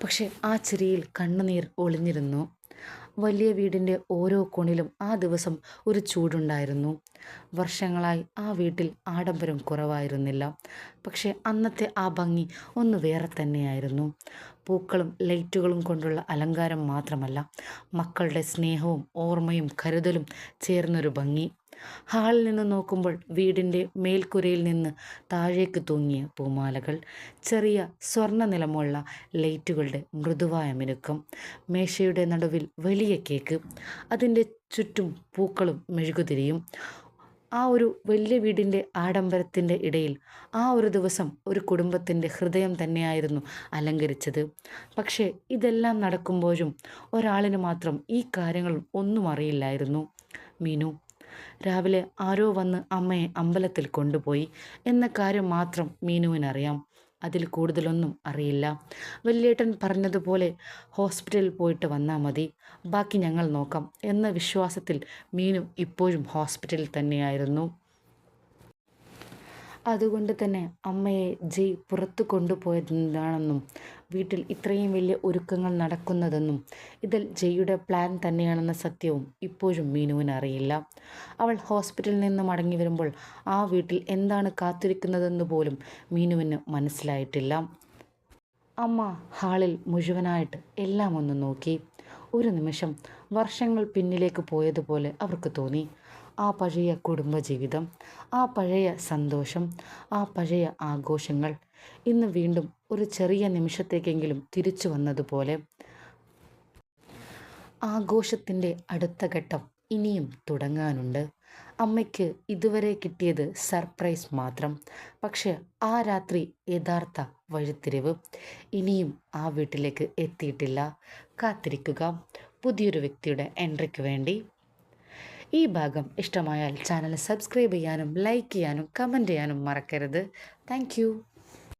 പക്ഷെ ആ ചിരിയിൽ കണ്ണുനീർ ഒളിഞ്ഞിരുന്നു. വലിയ വീടിൻ്റെ ഓരോ കോണിലും ആ ദിവസം ഒരു ചൂടുണ്ടായിരുന്നു. വർഷങ്ങളായി ആ വീട്ടിൽ ആഡംബരം കുറവായിരുന്നില്ല. പക്ഷെ അന്നത്തെ ആ ഭംഗി ഒന്ന് വേറെ തന്നെയായിരുന്നു. പൂക്കളും ലൈറ്റുകളും കൊണ്ടുള്ള അലങ്കാരം മാത്രമല്ല, മക്കളുടെ സ്നേഹവും ഓർമ്മയും കരുതലും ചേർന്നൊരു ഭംഗി. ഹാളിൽ നിന്ന് നോക്കുമ്പോൾ വീടിൻ്റെ മേൽക്കൂരയിൽ നിന്ന് താഴേക്ക് തൂങ്ങിയ പൂമാലകൾ, ചെറിയ സ്വർണ്ണ നിലമുള്ള ലൈറ്റുകളുടെ മൃദുവായ മിനുക്കം, മേശയുടെ നടുവിൽ വലിയ കേക്ക്, അതിൻ്റെ ചുറ്റും പൂക്കളും മെഴുകുതിരിയും. ആ ഒരു വലിയ വീടിൻ്റെ ആഡംബരത്തിൻ്റെ ഇടയിൽ ആ ഒരു ദിവസം ഒരു കുടുംബത്തിൻ്റെ ഹൃദയം തന്നെയായിരുന്നു അലങ്കരിച്ചത്. പക്ഷേ ഇതെല്ലാം നടക്കുമ്പോഴും ഒരാളിന് മാത്രം ഈ കാര്യങ്ങൾ ഒന്നും അറിയില്ലായിരുന്നു: മീനു. രാവിലെ ആരോ വന്ന് അമ്മയെ അമ്പലത്തിൽ കൊണ്ടുപോയി എന്ന കാര്യം മാത്രം മീനുവിനറിയാം. അതിൽ കൂടുതലൊന്നും അറിയില്ല. വല്യേട്ടൻ പറഞ്ഞതുപോലെ ഹോസ്പിറ്റലിൽ പോയിട്ട് വന്നാൽ മതി, ബാക്കി ഞങ്ങൾ നോക്കാം എന്ന വിശ്വാസത്തിൽ മീനു ഇപ്പോഴും ഹോസ്പിറ്റലിൽ തന്നെയായിരുന്നു. അതുകൊണ്ട് തന്നെ അമ്മയെ ജയ് പുറത്തു കൊണ്ടുപോയതെന്താണെന്നും വീട്ടിൽ ഇത്രയും വലിയ ഒരുക്കങ്ങൾ നടക്കുന്നതെന്നും ഇതിൽ ജയ്യുടെ പ്ലാൻ തന്നെയാണെന്ന സത്യവും ഇപ്പോഴും മീനുവിന് അറിയില്ല. അവൾ ഹോസ്പിറ്റലിൽ നിന്ന് മടങ്ങി വരുമ്പോൾ ആ വീട്ടിൽ എന്താണ് കാത്തിരിക്കുന്നതെന്ന് പോലും മീനുവിന് മനസ്സിലായിട്ടില്ല. അമ്മ ഹാളിൽ മുഴുവനായിട്ട് എല്ലാം ഒന്ന് നോക്കി. ഒരു നിമിഷം വർഷങ്ങൾ പിന്നിലേക്ക് പോയതുപോലെ അവർക്ക് തോന്നി. ആ പഴയ കുടുംബജീവിതം, ആ പഴയ സന്തോഷം, ആ പഴയ ആഘോഷങ്ങൾ ഇന്ന് വീണ്ടും ഒരു ചെറിയ നിമിഷത്തേക്കെങ്കിലും തിരിച്ചു വന്നതുപോലെ. ആഘോഷത്തിൻ്റെ അടുത്ത ഘട്ടം ഇനിയും തുടങ്ങാനുണ്ട്. അമ്മയ്ക്ക് ഇതുവരെ കിട്ടിയത് സർപ്രൈസ് മാത്രം. പക്ഷെ ആ രാത്രി യഥാർത്ഥ വഴിത്തിരിവ് ഇനിയും ആ വീട്ടിലേക്ക് എത്തിയിട്ടില്ല. കാത്തിരിക്കുക പുതിയൊരു വ്യക്തിയുടെ എൻട്രിക്ക് വേണ്ടി. ഈ ഭാഗം ഇഷ്ടമായാൽ ചാനൽ സബ്സ്ക്രൈബ് ചെയ്യാനും ലൈക്ക് ചെയ്യാനും കമൻറ്റ് ചെയ്യാനും മറക്കരുത്. താങ്ക്